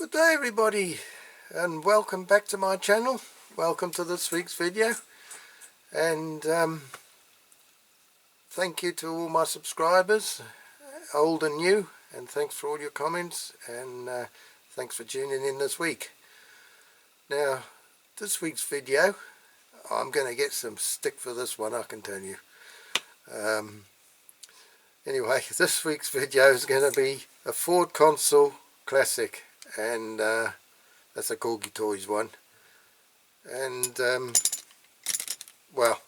Good day everybody, and welcome back to my channel. Welcome to this week's video, and thank you to all my subscribers, old and new, and thanks for all your comments, and thanks for tuning in this week. Now this week's video, I'm going to get some stick for this one, I can tell you. Anyway, this week's video is going to be a Ford Consul Classic, and that's a Corgi Toys one. And well,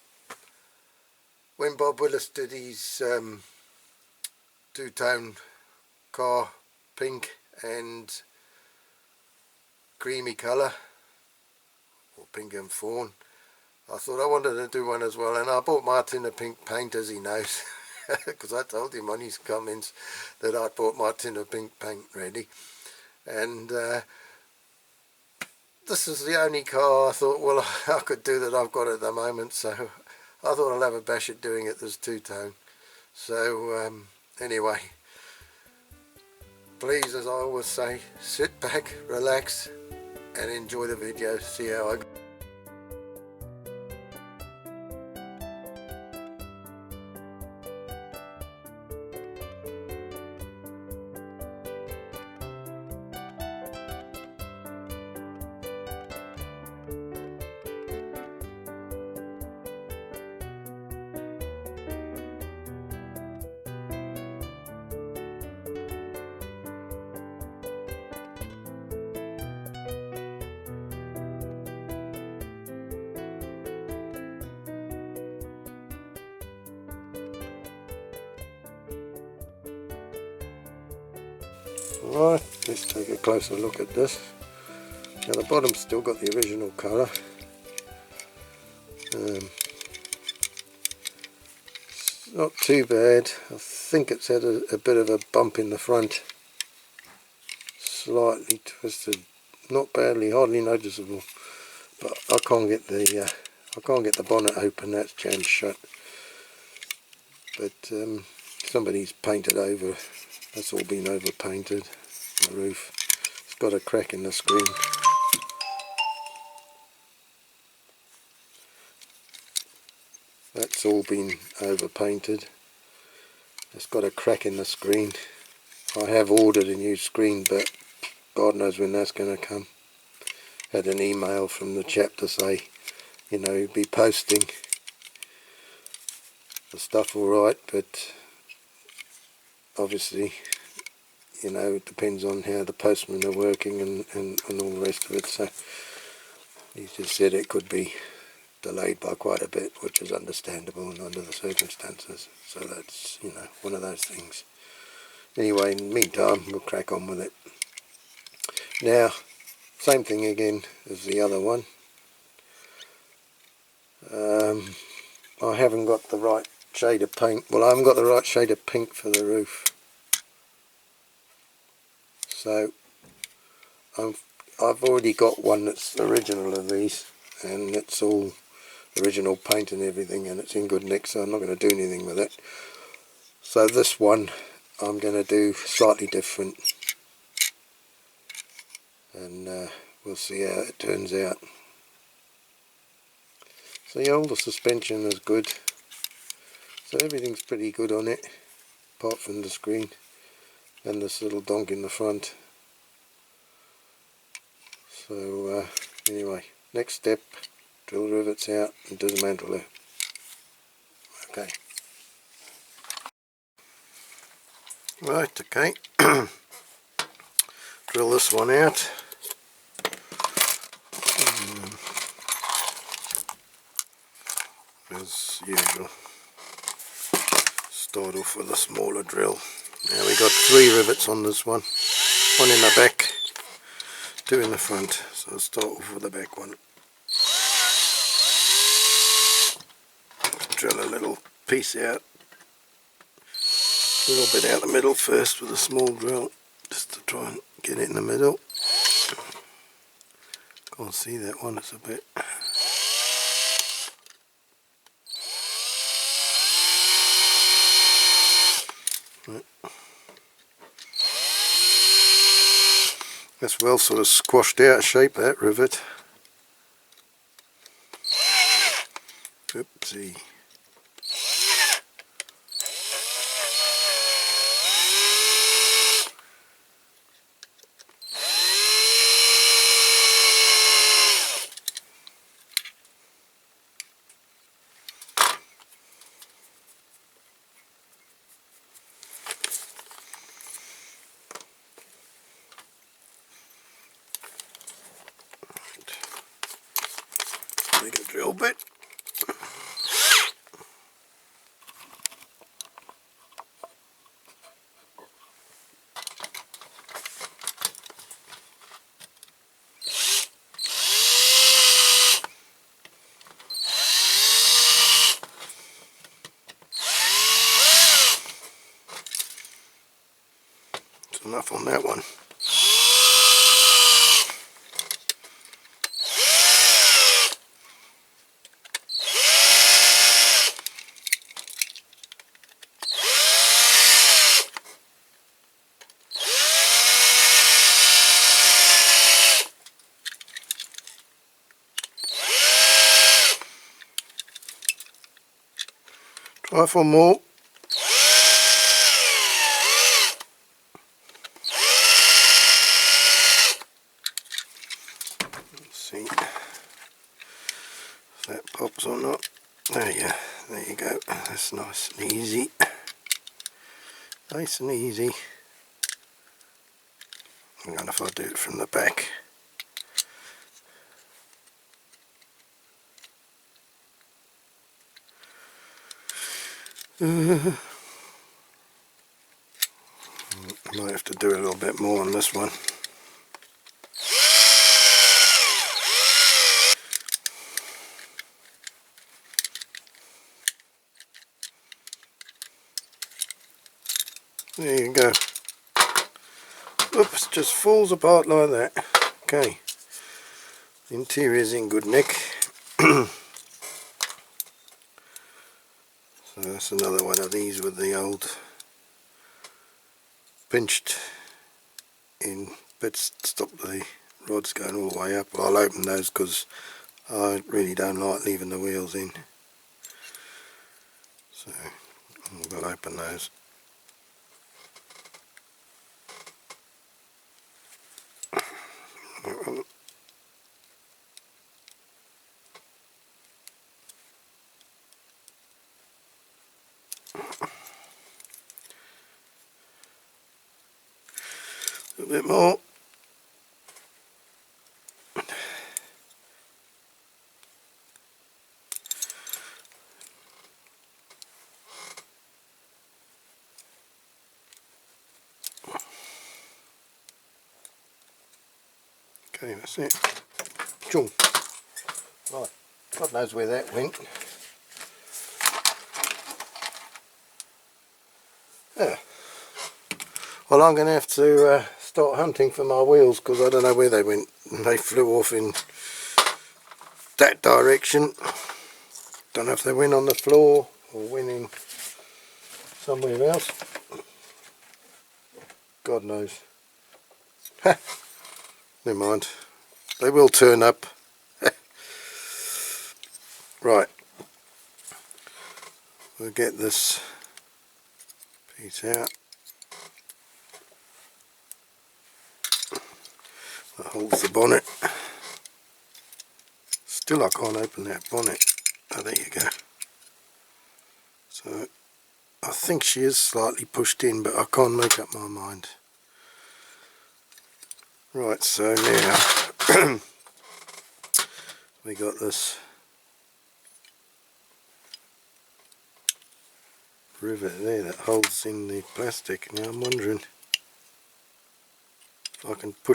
when Bob Willis did his two-tone car, pink and creamy colour, or pink and fawn, I thought I wanted to do one as well, and I bought Martin a pink paint, as he knows, because I told him on his comments that I bought Martin a pink paint ready. And this is the only car I thought, well, I could do that I've got at the moment, so I thought I'll have a bash at doing it this two-tone. So anyway, please, as I always say, sit back, relax and enjoy the video. See how I go. Right, let's take a closer look at this. Now the bottom's still got the original colour. It's not too bad. I think it's had a bit of a bump in the front, slightly twisted, not badly, hardly noticeable. But I can't get the bonnet open. That's jammed shut. But somebody's painted over. That's all been over painted. The roof. It's got a crack in the screen. That's all been over painted. It's got a crack in the screen. I have ordered a new screen, but God knows when that's going to come. Had an email from the chap to say, you know, he'd be posting the stuff alright, but obviously, you know, it depends on how the postmen are working and all the rest of it. So he just said it could be delayed by quite a bit, which is understandable and under the circumstances. So that's, you know, one of those things. Anyway, in the meantime, we'll crack on with it. Now, same thing again as the other one. I haven't got the right shade of paint. Well, I haven't got the right shade of pink for the roof. So I've already got one that's original of these, and it's all original paint and everything, and it's in good nick, so I'm not going to do anything with it. So this one I'm going to do slightly different, and we'll see how it turns out. So yeah, all the suspension is good, so everything's pretty good on it, apart from the screen and this little donk in the front. So anyway, next step, drill the rivets out and dismantle it. Okay. Right, okay. Drill this one out. As usual, start off with a smaller drill. Now we got 3 rivets on this one. One in the back, 2 in the front. So I'll start off with the back one. Drill a little piece out. A little bit out the middle first with a small drill, just to try and get it in the middle. Can't see that one, it's a bit. Right. That's well sort of squashed out of shape, that rivet. Oopsie. Take a drill bit. That's enough on that one. Try for more. Let's see if that pops or not. There you go. That's nice and easy. Nice and easy. And if I do it from the back. I might have to do a little bit more on this one. There you go. Oops, just falls apart like that. Okay. The interior's in good nick. So that's another one of these with the old pinched in bits to stop the rods going all the way up. I'll open those because I really don't like leaving the wheels in. So I'll open those. A bit more. Okay, that's it. Chung. Right, God knows where that went. Yeah. Well, I'm going to have to start hunting for my wheels because I don't know where they went. They flew off in that direction. Don't know if they went on the floor or went in somewhere else. God knows. Ha! Never mind. They will turn up. Right. We'll get this piece out. That holds the bonnet. Still I can't open that bonnet. Oh, there you go. So I think she is slightly pushed in, but I can't make up my mind. Right, so now we got this rivet there that holds in the plastic. Now I'm wondering if I can pull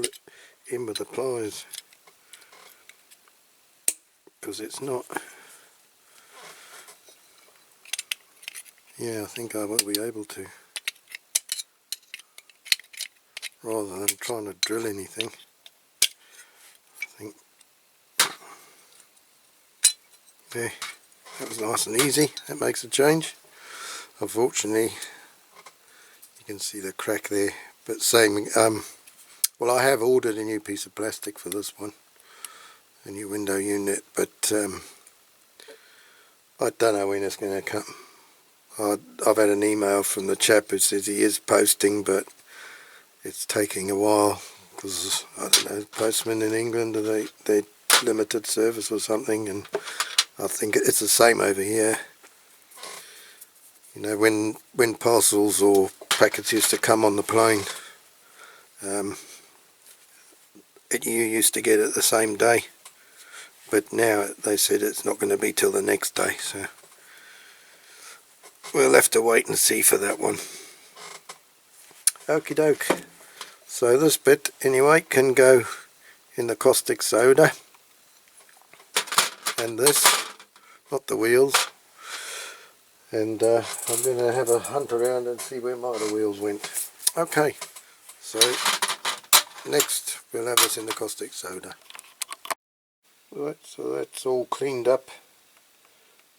it in with the pliers, because it's not. Yeah, I think I will be able to, rather than trying to drill anything. I think there, that was nice and easy. That makes a change. Unfortunately, you can see the crack there, but same Well, I have ordered a new piece of plastic for this one, a new window unit, but I don't know when it's going to come. I've had an email from the chap who says he is posting, but it's taking a while because, I don't know, postmen in England, they're limited service or something, and I think it's the same over here. You know, when parcels or packets used to come on the plane, you used to get it the same day, but now they said it's not going to be till the next day, so we'll have to wait and see for that one. Okie doke. So this bit anyway can go in the caustic soda, and this, not the wheels, and I'm going to have a hunt around and see where my other wheels went. Okay, so next we'll have this in the caustic soda. Right, so that's all cleaned up,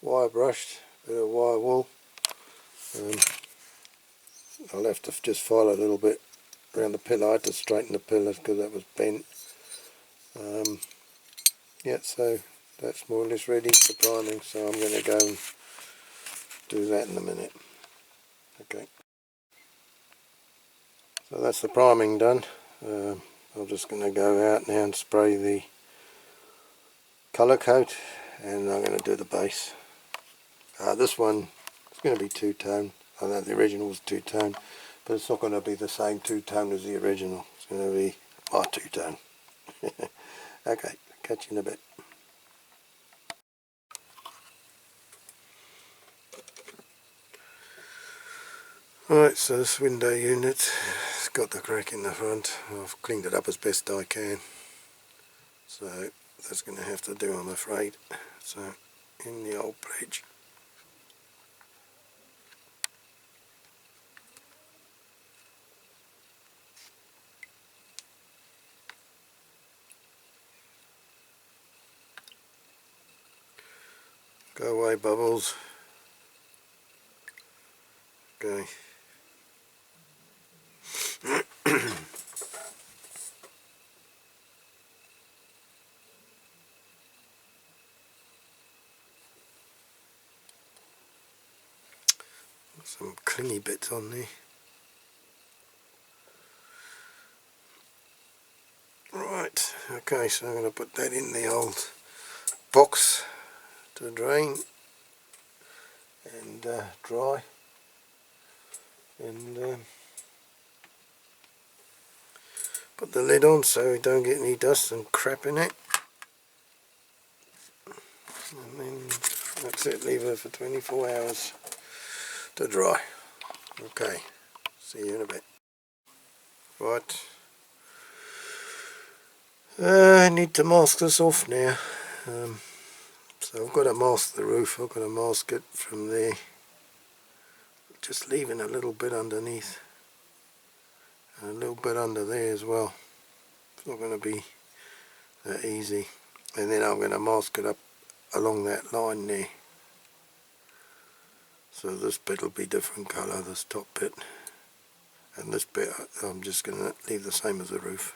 wire brushed, bit of wire wool. I'll have to just file a little bit around the pillar. I had to straighten the pillars because that was bent. Yeah, so that's more or less ready for priming, so I'm going to go and do that in a minute. Okay, so that's the priming done. I'm just going to go out now and spray the colour coat, and I'm going to do the base. This one is going to be two-tone. I know the original was two-tone, but it's not going to be the same two-tone as the original. It's going to be my two-tone. Okay, catch you in a bit. Alright, so this window unit, it's got the crack in the front. I've cleaned it up as best I can, so that's going to have to do, I'm afraid. So in the old pledge. Go away, bubbles. Okay. Some clingy bits on there. Right, okay, so I'm going to put that in the old box to drain and dry, and put the lid on so we don't get any dust and crap in it, and then that's it, leave it for 24 hours to dry. Okay, see you in a bit. Right, I need to mask this off now. So I've got to mask the roof, I've got to mask it from there, just leaving a little bit underneath and a little bit under there as well. It's not going to be that easy. And then I'm going to mask it up along that line there. So this bit will be different colour, this top bit, and this bit I'm just going to leave the same as the roof.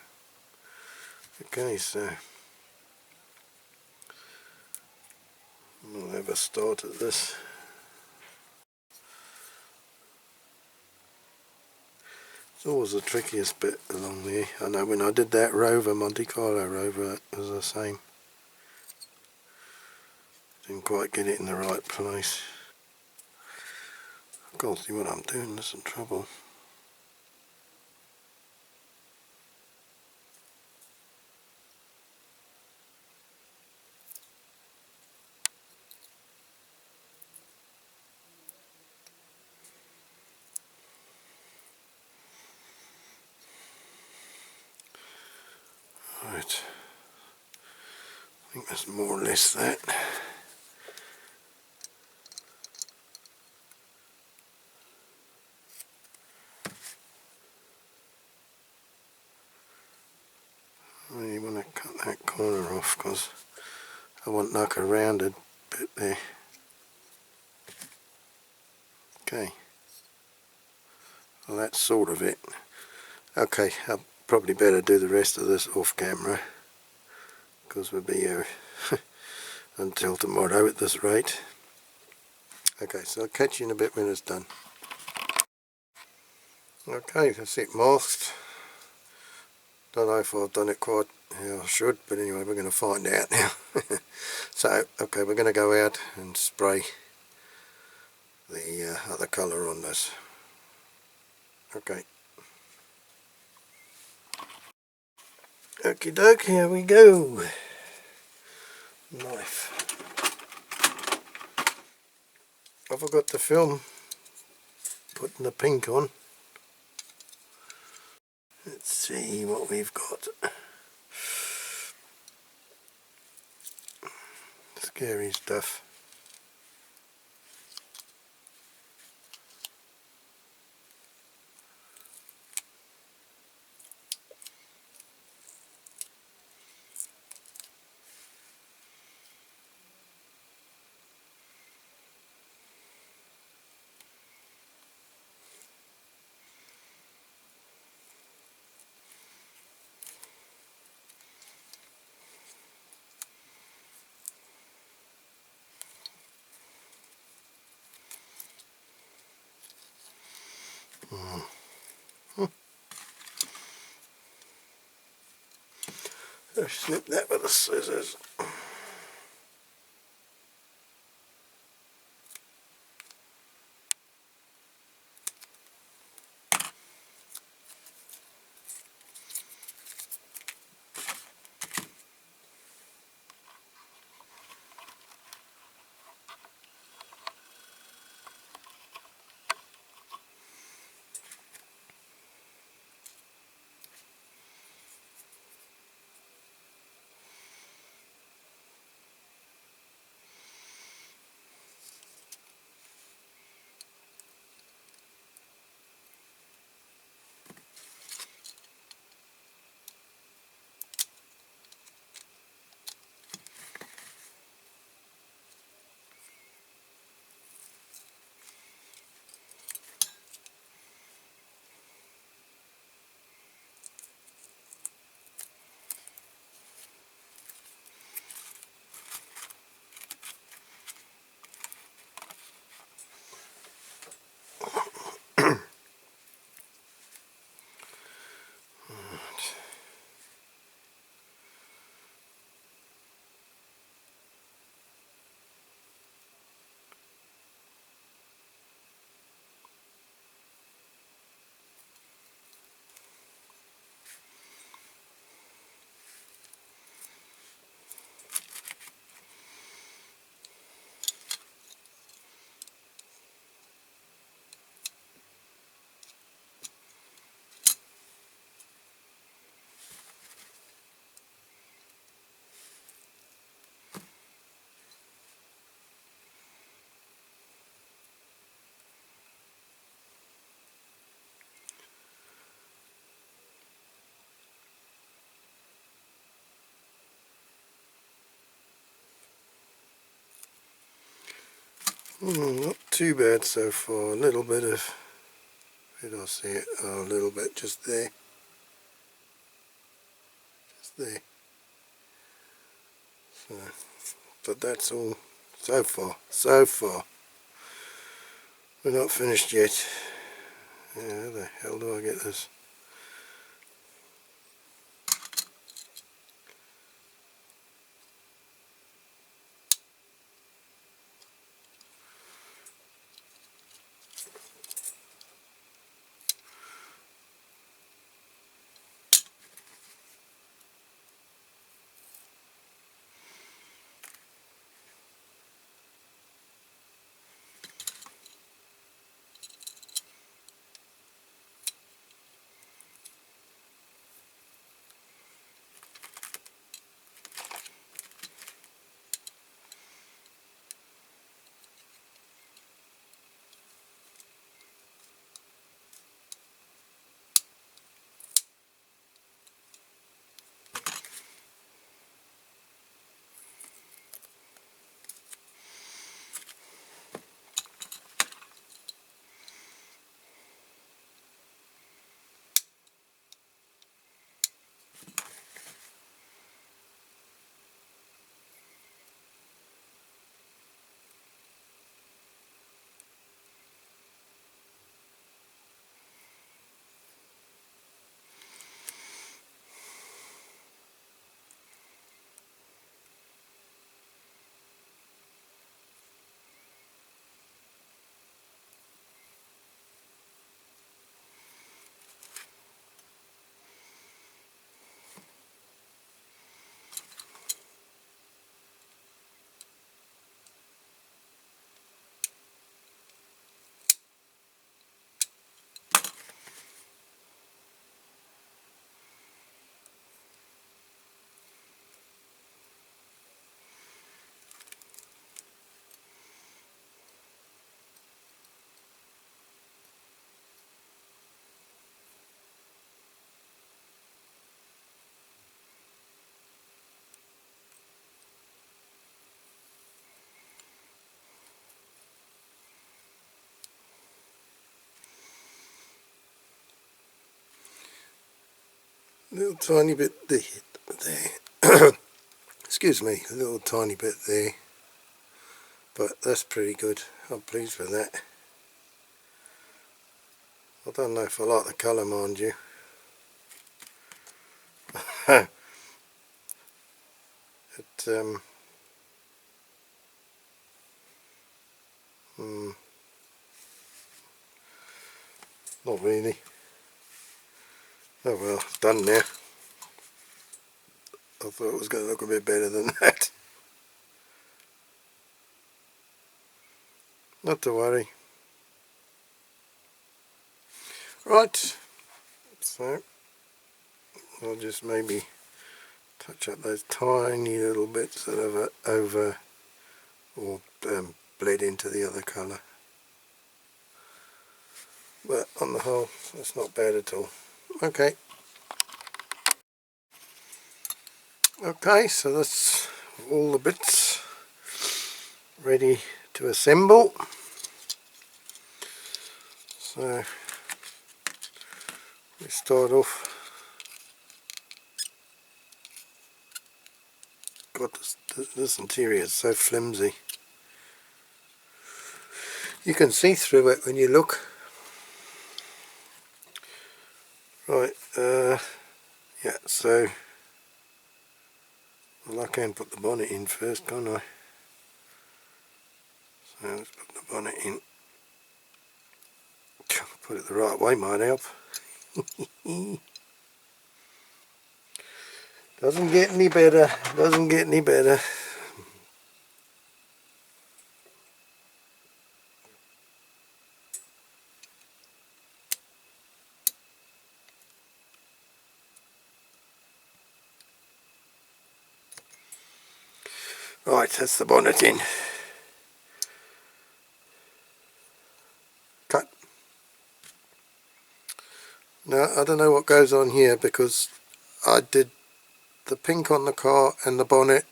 Okay, so we'll have a start at this. It's always the trickiest bit along there. I know when I did that rover, Monte Carlo rover, it was the same. Didn't quite get it in the right place. I can't see what I'm doing, there's some trouble. Right, I think that's more or less that. I really want to cut that corner off because I want like a rounded bit there. Okay, well that's sort of it. Okay, I'll probably better do the rest of this off camera, because we'll be here until tomorrow at this rate. Okay, so I'll catch you in a bit when it's done. Okay, that's it masked. Don't know if I've done it quite how I should, but anyway, we're going to find out now. So, okay, we're going to go out and spray the other colour on this. Okay. Okie doke, here we go. Knife. I forgot to film putting the pink on. Let's see what we've got. Scary stuff. I'll snip that with the scissors. Not too bad so far. A little bit of, where did I see it? Oh, a little bit just there. Just there. So, but that's all so far. So far. We're not finished yet. Yeah, how the hell do I get this? little tiny bit there. Excuse me, a little tiny bit there, but that's pretty good. I'm pleased with that. I don't know if I like the colour, mind you. It not really. Oh well, it's done now. I thought it was going to look a bit better than that. Not to worry. Right, so I'll just maybe touch up those tiny little bits that have over or bled into the other colour. But on the whole, that's not bad at all. Okay. Okay, so that's all the bits ready to assemble. So we start off. God, this interior is so flimsy. You can see through it when you look. Right, yeah, so well, I can put the bonnet in first, can't I? So let's put the bonnet in. Put it the right way might help. Doesn't get any better, doesn't get any better. Right, that's the bonnet in. Cut. Now, I don't know what goes on here because I did the pink on the car and the bonnet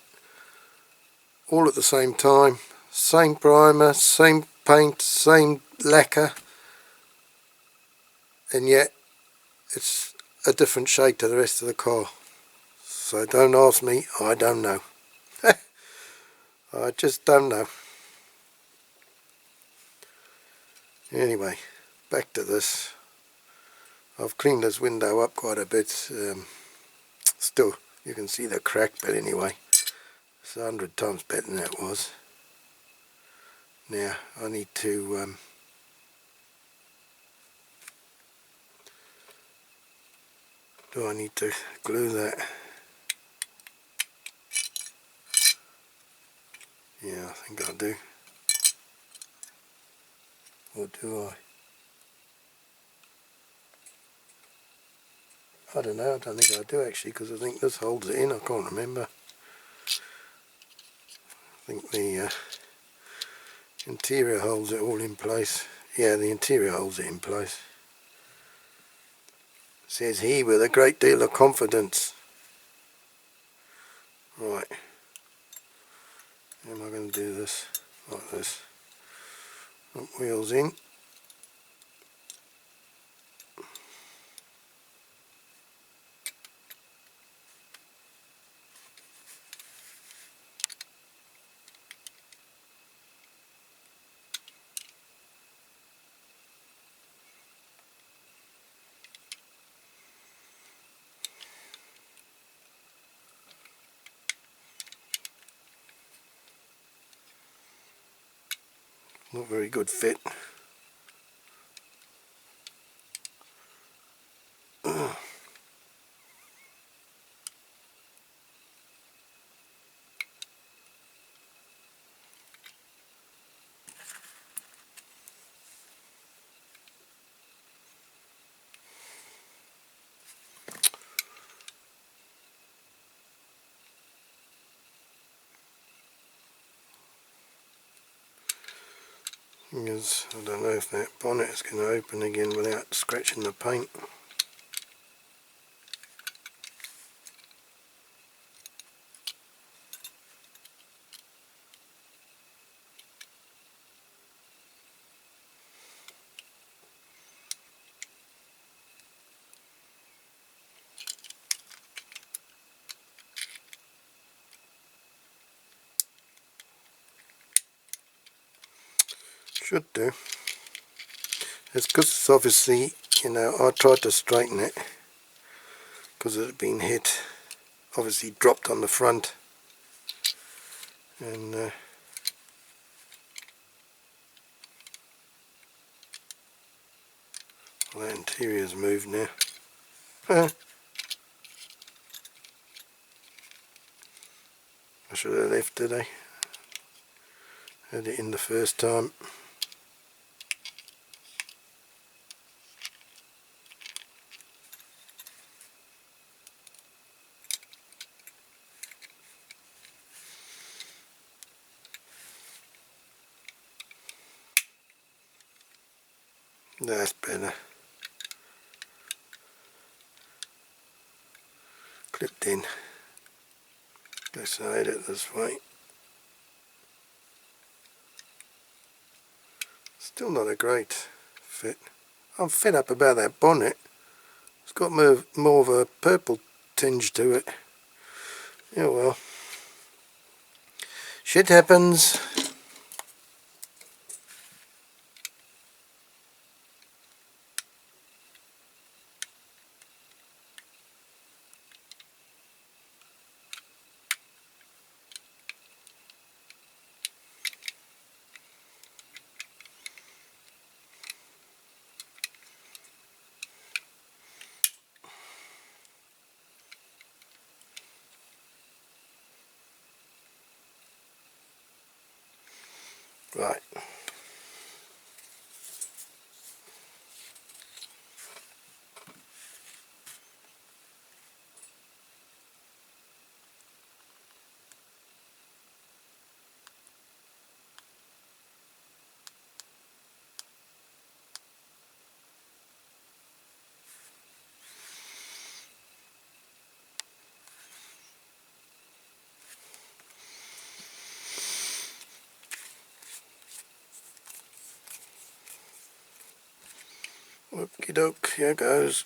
all at the same time. Same primer, same paint, same lacquer, and yet it's a different shade to the rest of the car. So don't ask me, I don't know. I just don't know. Anyway, back to this. I've cleaned this window up quite a bit. Still, you can see the crack, but anyway, it's 100 times better than it was. Now, I need to do I need to glue that? Yeah, I think I do. Or do I don't know, I don't think I do actually, because I think this holds it in, I can't remember. I think the interior holds it all in place. Yeah, the interior holds it in place. Says he with a great deal of confidence. Right. How am I going to do this? Like this. Put wheels in. Not very good fit. Because I don't know if that bonnet is going to open again without scratching the paint. Should do. It's because it's obviously, you know, I tried to straighten it because it had been hit, obviously dropped on the front, and well, the interior's moved now. I should have left it, eh? Had it in the first time. That's better. Clipped in. Guess I had it this way. Still not a great fit. I'm fed up about that bonnet. It's got more of a purple tinge to it. Yeah, well. Shit happens. Right. Okie doke, here goes.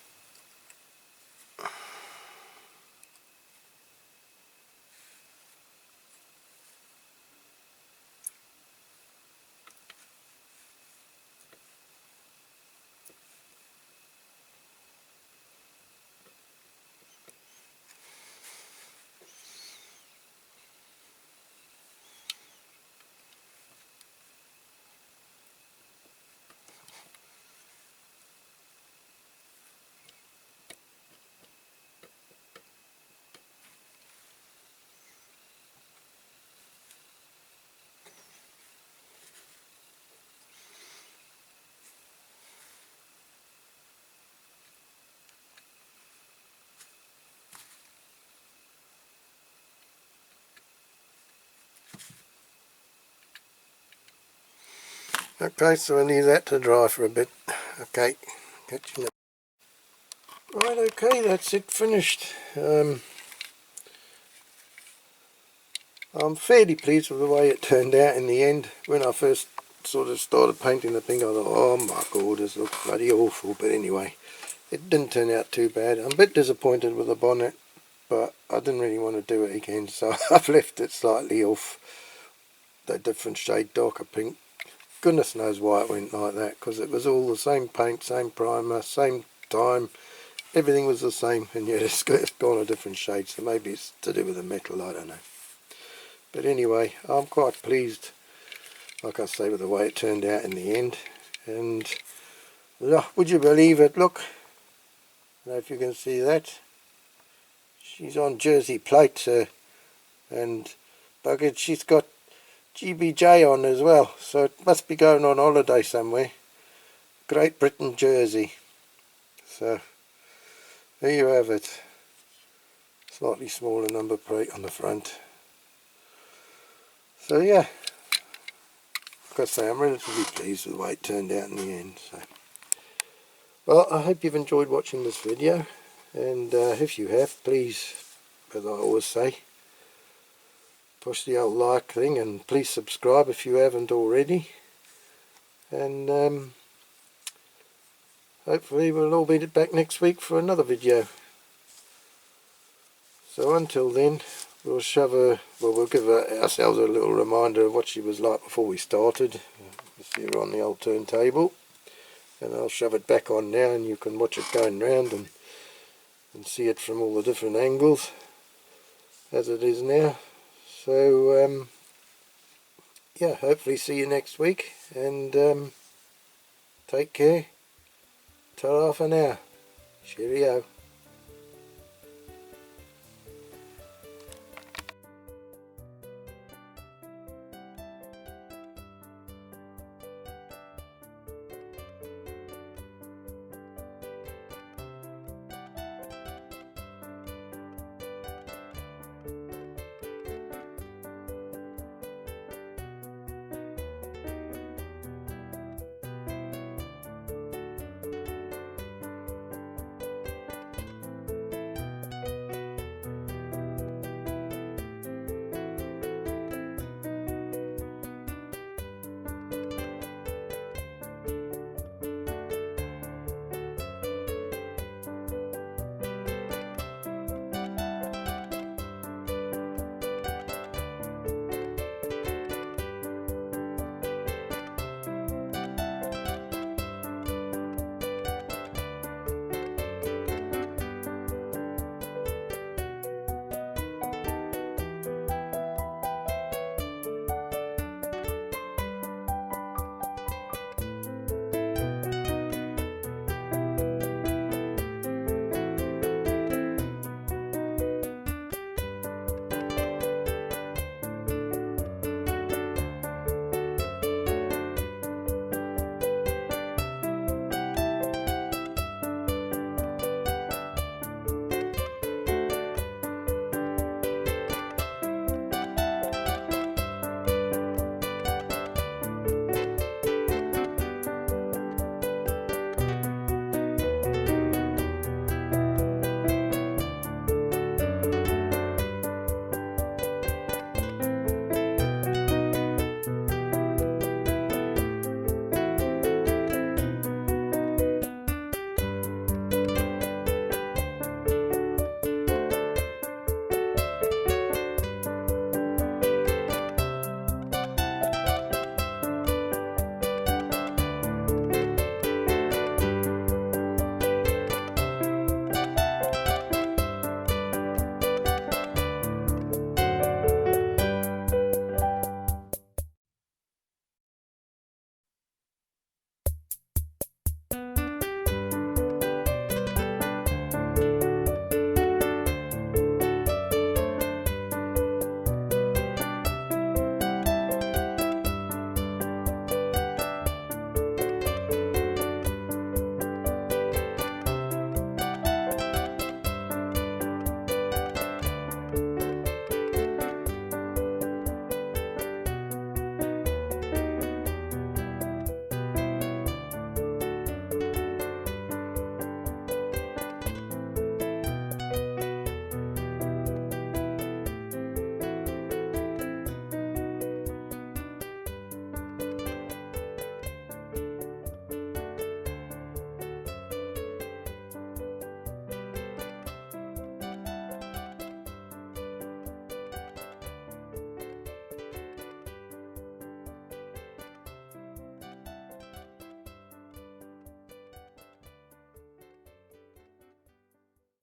Okay, so I leave that to dry for a bit. Okay, catch you now. Right, okay, that's it finished. I'm fairly pleased with the way it turned out in the end. When I first sort of started painting the thing, I thought, oh my god, this looks bloody awful. But anyway, it didn't turn out too bad. I'm a bit disappointed with the bonnet, but I didn't really want to do it again, so I've left it slightly off that different shade, darker pink. Goodness knows why it went like that, because it was all the same paint, same primer, same time, everything was the same, and yet it's gone a different shade, so maybe it's to do with the metal, I don't know. But anyway, I'm quite pleased, like I say, with the way it turned out in the end. And would you believe it, look, I don't know if you can see that, she's on Jersey plate, and buggered, she's got GBJ on as well, so it must be going on holiday somewhere. Great Britain Jersey. So there you have it. Slightly smaller number plate on the front. So yeah, like I say, I'm relatively pleased with the way it turned out in the end. So, well, I hope you've enjoyed watching this video, and if you have, please, as I always say, push the old like thing, and please subscribe if you haven't already. And hopefully we'll all be back next week for another video. So until then, we'll give ourselves a little reminder of what she was like before we started. here on the old turntable, and I'll shove it back on now, and you can watch it going round and see it from all the different angles as it is now. So yeah, hopefully see you next week, and take care. Ta-ra for now. Cheerio.